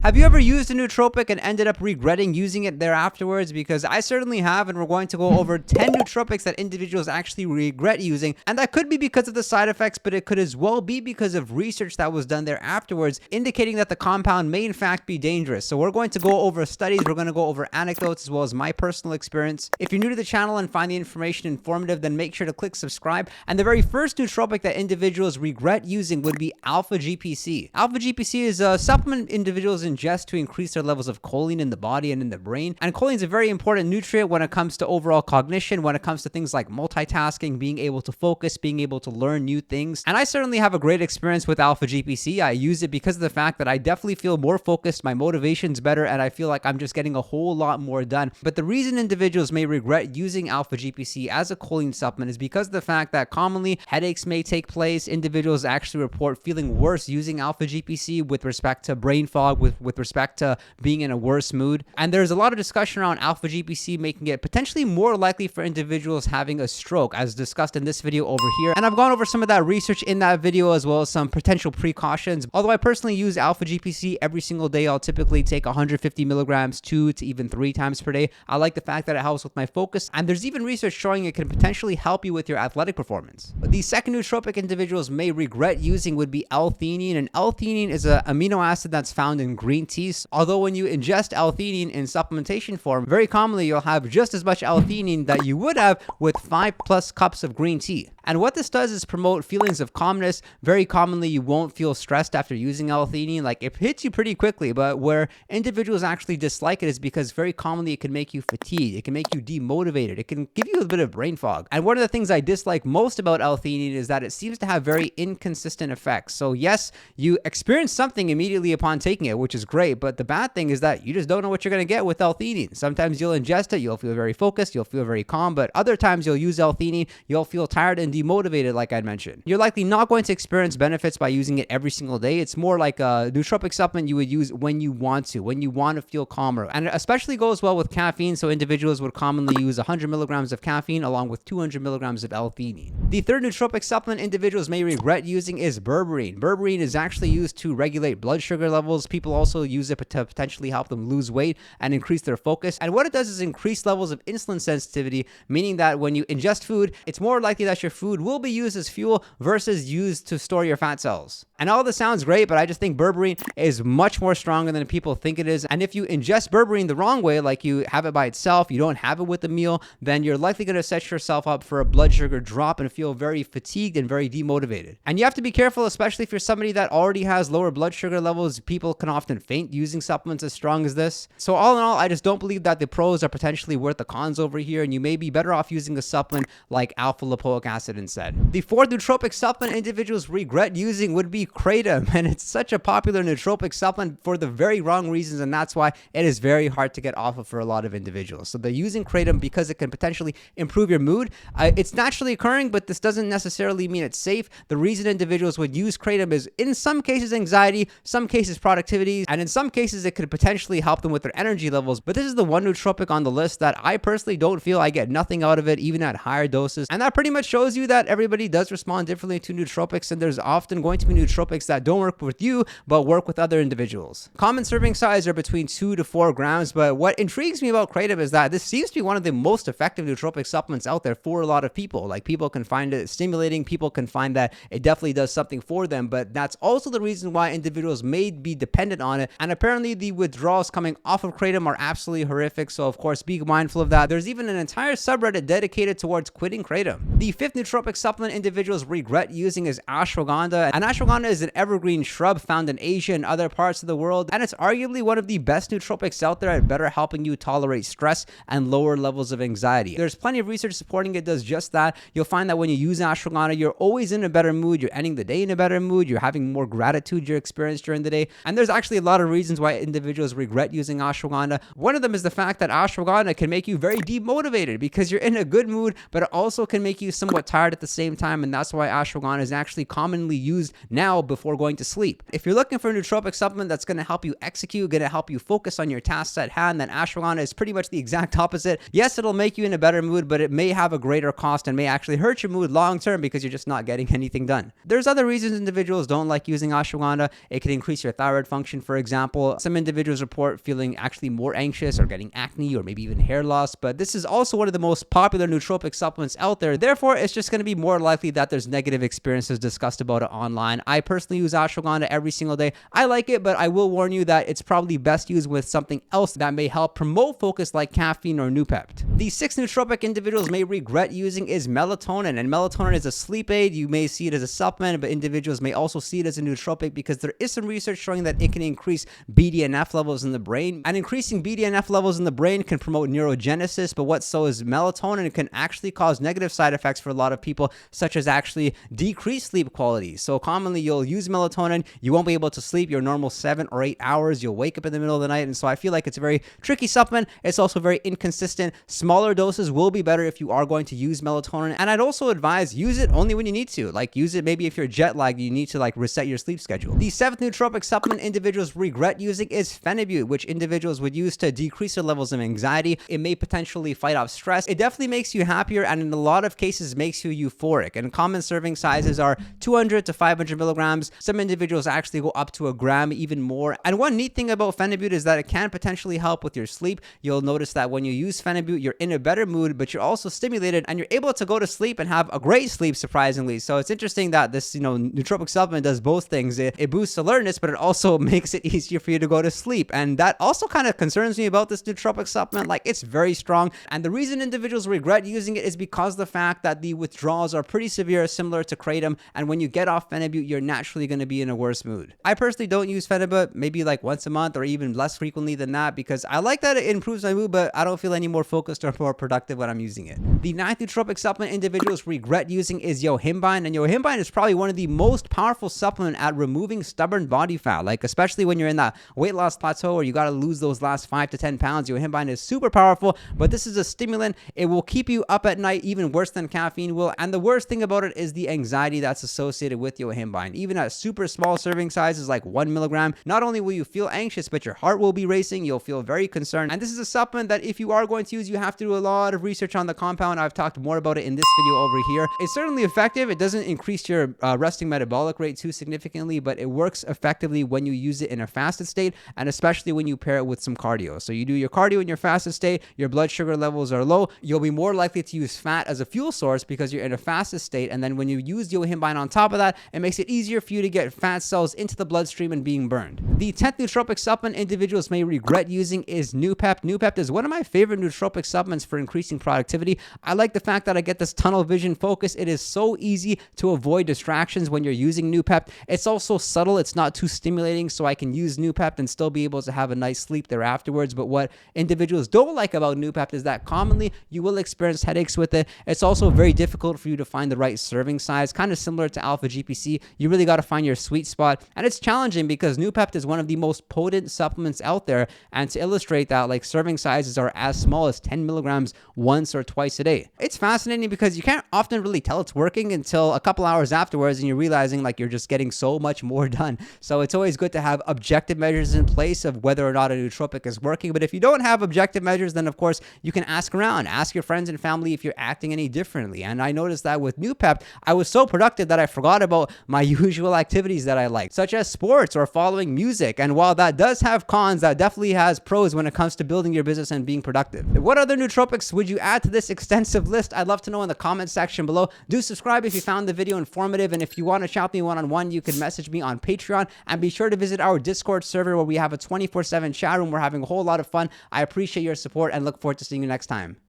Have you ever used a nootropic and ended up regretting using it there afterwards? Because I certainly have, and we're going to go over 10 nootropics that individuals actually regret using. And that could be because of the side effects, but it could as well be because of research that was done there afterwards, indicating that the compound may in fact be dangerous. So we're going to go over studies, we're going to go over anecdotes, as well as my personal experience. If you're new to the channel and find the information informative, then make sure to click subscribe. And the very first nootropic that individuals regret using would be alpha GPC. Alpha GPC is a supplement individuals ingest to increase their levels of choline in the body and in the brain. And choline is a very important nutrient when it comes to overall cognition, when it comes to things like multitasking, being able to focus, being able to learn new things. And I certainly have a great experience with alpha GPC. I use it because of the fact that I definitely feel more focused, my motivation's better, and I feel like I'm just getting a whole lot more done. But the reason individuals may regret using alpha GPC as a choline supplement is because of the fact that commonly headaches may take place. Individuals actually report feeling worse using alpha GPC with respect to brain fog, with respect to being in a worse mood. And there's a lot of discussion around alpha GPC making it potentially more likely for individuals having a stroke, as discussed in this video over here. And I've gone over some of that research in that video, as well as some potential precautions. Although I personally use alpha GPC every single day, I'll typically take 150 milligrams 2 to even 3 times per day. I like the fact that it helps with my focus, and there's even research showing it can potentially help you with your athletic performance. The second nootropic individuals may regret using would be L-theanine, and L-theanine is an amino acid that's found in green teas. Although when you ingest L-theanine in supplementation form, very commonly you'll have just as much L-theanine that you would have with 5+ cups of green tea. And what this does is promote feelings of calmness. Very commonly, you won't feel stressed after using L-theanine. Like, it hits you pretty quickly, but where individuals actually dislike it is because very commonly it can make you fatigued. It can make you demotivated. It can give you a bit of brain fog. And one of the things I dislike most about L-theanine is that it seems to have very inconsistent effects. So yes, you experience something immediately upon taking it, which is great, but the bad thing is that you just don't know what you're going to get with L-theanine. Sometimes you'll ingest it, you'll feel very focused, you'll feel very calm, but other times you'll use L-theanine, you'll feel tired and demotivated, like I mentioned. You're likely not going to experience benefits by using it every single day. It's more like a nootropic supplement you would use when you want to feel calmer. And it especially goes well with caffeine, so individuals would commonly use 100 milligrams of caffeine along with 200 milligrams of L-theanine. The third nootropic supplement individuals may regret using is Berberine. Berberine is actually used to regulate blood sugar levels. People also use it to potentially help them lose weight and increase their focus. And what it does is increase levels of insulin sensitivity, meaning that when you ingest food, it's more likely that your food will be used as fuel versus used to store your fat cells. And all this sounds great, but I just think Berberine is much more stronger than people think it is. And if you ingest Berberine the wrong way, like you have it by itself, you don't have it with a meal, then you're likely going to set yourself up for a blood sugar drop and feel very fatigued and very demotivated. And you have to be careful, especially if you're somebody that already has lower blood sugar levels. People can often faint using supplements as strong as this. So all in all, I just don't believe that the pros are potentially worth the cons over here, and you may be better off using a supplement like alpha lipoic acid instead. The fourth nootropic supplement individuals regret using would be Kratom, and it's such a popular nootropic supplement for the very wrong reasons, and that's why it is very hard to get off of for a lot of individuals. So they're using Kratom because it can potentially improve your mood. It's naturally occurring, but this doesn't necessarily mean it's safe. The reason individuals would use Kratom is in some cases anxiety, some cases productivity, and in some cases it could potentially help them with their energy levels. But this is the one nootropic on the list that I personally don't feel I get nothing out of it, even at higher doses. And that pretty much shows you that everybody does respond differently to nootropics, and there's often going to be nootropics that don't work with you, but work with other individuals. Common serving size are between 2 to 4 grams, but what intrigues me about Kratom is that this seems to be one of the most effective nootropic supplements out there for a lot of people. Like, people can find it stimulating, people can find that it definitely does something for them, but that's also the reason why individuals may be dependent on it. And apparently the withdrawals coming off of Kratom are absolutely horrific, so of course be mindful of that. There's even an entire subreddit dedicated towards quitting Kratom. The fifth nootropic supplement individuals regret using is Ashwagandha, and Ashwagandha is an evergreen shrub found in Asia and other parts of the world, and it's arguably one of the best nootropics out there at better helping you tolerate stress and lower levels of anxiety. There's plenty of research supporting it does just that. You'll find that when you use Ashwagandha, you're always in a better mood, you're ending the day in a better mood, you're having more gratitude you're experiencing during the day. And there's actually a lot of reasons why individuals regret using Ashwagandha. One of them is the fact that Ashwagandha can make you very demotivated because you're in a good mood, but it also can make you somewhat tired tired at the same time, and that's why ashwagandha is actually commonly used now before going to sleep. If you're looking for a nootropic supplement that's going to help you execute, going to help you focus on your tasks at hand, then ashwagandha is pretty much the exact opposite. Yes, it'll make you in a better mood, but it may have a greater cost and may actually hurt your mood long term because you're just not getting anything done. There's other reasons individuals don't like using ashwagandha. It can increase your thyroid function, for example. Some individuals report feeling actually more anxious or getting acne or maybe even hair loss, but this is also one of the most popular nootropic supplements out there. Therefore, it's just going to be more likely that there's negative experiences discussed about it online. I personally use ashwagandha every single day. I like it, but I will warn you that it's probably best used with something else that may help promote focus like caffeine or Noopept. The sixth nootropic individuals may regret using is melatonin, and melatonin is a sleep aid. You may see it as a supplement, but individuals may also see it as a nootropic because there is some research showing that it can increase BDNF levels in the brain, and increasing BDNF levels in the brain can promote neurogenesis, but what so is melatonin. It can actually cause negative side effects for a lot of people, such as actually decreased sleep quality. So commonly you'll use melatonin, you won't be able to sleep your normal 7 or 8 hours, you'll wake up in the middle of the night, and so I feel like it's a very tricky supplement. It's also very inconsistent. Smaller doses will be better if you are going to use melatonin, and I'd also advise use it only when you need to. Like, use it maybe if you're jet lagged, you need to like reset your sleep schedule. The seventh nootropic supplement individuals regret using is Phenibut, which individuals would use to decrease their levels of anxiety. It may potentially fight off stress. It definitely makes you happier, and in a lot of cases makes you euphoric. And common serving sizes are 200 to 500 milligrams. Some individuals actually go up to a gram, even more. And one neat thing about Phenibut is that it can potentially help with your sleep. You'll notice that when you use Phenibut, you're in a better mood, but you're also stimulated and you're able to go to sleep and have a great sleep, surprisingly. So it's interesting that this, nootropic supplement does both things. It boosts alertness, but it also makes it easier for you to go to sleep. And that also kind of concerns me about this nootropic supplement. Like, it's very strong. And the reason individuals regret using it is because of the fact that the withdrawals are pretty severe, similar to Kratom. And when you get off Phenibut, you're naturally going to be in a worse mood. I personally don't use Phenibut, maybe like once a month or even less frequently than that, because I like that it improves my mood, but I don't feel any more focused or more productive when I'm using it. The ninth nootropic supplement individuals regret using is Yohimbine, and Yohimbine is probably one of the most powerful supplements at removing stubborn body fat, like especially when you're in that weight loss plateau or you got to lose those last 5 to 10 pounds. Yohimbine is super powerful, but this is a stimulant. It will keep you up at night even worse than caffeine will, and the worst thing about it is the anxiety that's associated with Yohimbine. Even at super small serving sizes like 1 milligram, not only will you feel anxious, but your heart will be racing, you'll feel very concerned, and this is a supplement that if you are going to use, you have to do a lot of research on the compound. I've talked more about it in this video over here. It's certainly effective. It doesn't increase your resting metabolic rate too significantly, but it works effectively when you use it in a fasted state, and especially when you pair it with some cardio. So you do your cardio in your fasted state, your blood sugar levels are low, you'll be more likely to use fat as a fuel source because you're in a fasted state, and then when you use Yohimbine on top of that, it makes it easier for you to get fat cells into the bloodstream and being burned. The 10th nootropic supplement individuals may regret using is Noopept. Noopept is one of my favorite nootropic supplements for increasing productivity. I like the fact that I get this tunnel vision focus. It is so easy to avoid distractions when you're using Noopept. It's also subtle. It's not too stimulating, so I can use Noopept and still be able to have a nice sleep there afterwards. But what individuals don't like about Noopept is that commonly you will experience headaches with it. It's also very difficult for you to find the right serving size, kind of similar to alpha GPC. You really got to find your sweet spot, and it's challenging because Noopept is one of the most potent supplements out there, and to illustrate that, like, serving sizes are as small as 10 milligrams once or twice a day. It's fascinating because you can't often really tell it's working until a couple hours afterwards and you're realizing like you're just getting so much more done. So it's always good to have objective measures in place of whether or not a nootropic is working. But if you don't have objective measures, then of course you can ask around, ask your friends and family if you're acting any differently. And I noticed that with Noopept, I was so productive that I forgot about my usual activities that I like, such as sports or following music. And while that does have cons, that definitely has pros when it comes to building your business and being productive. What other nootropics would you add to this extensive list? I'd love to know in the comment section below. Do subscribe if you found the video informative, and if you want to chat me one-on-one, you can message me on Patreon, and be sure to visit our Discord server where we have a 24/7 chat room. We're having a whole lot of fun. I appreciate your support and look forward to seeing you next time.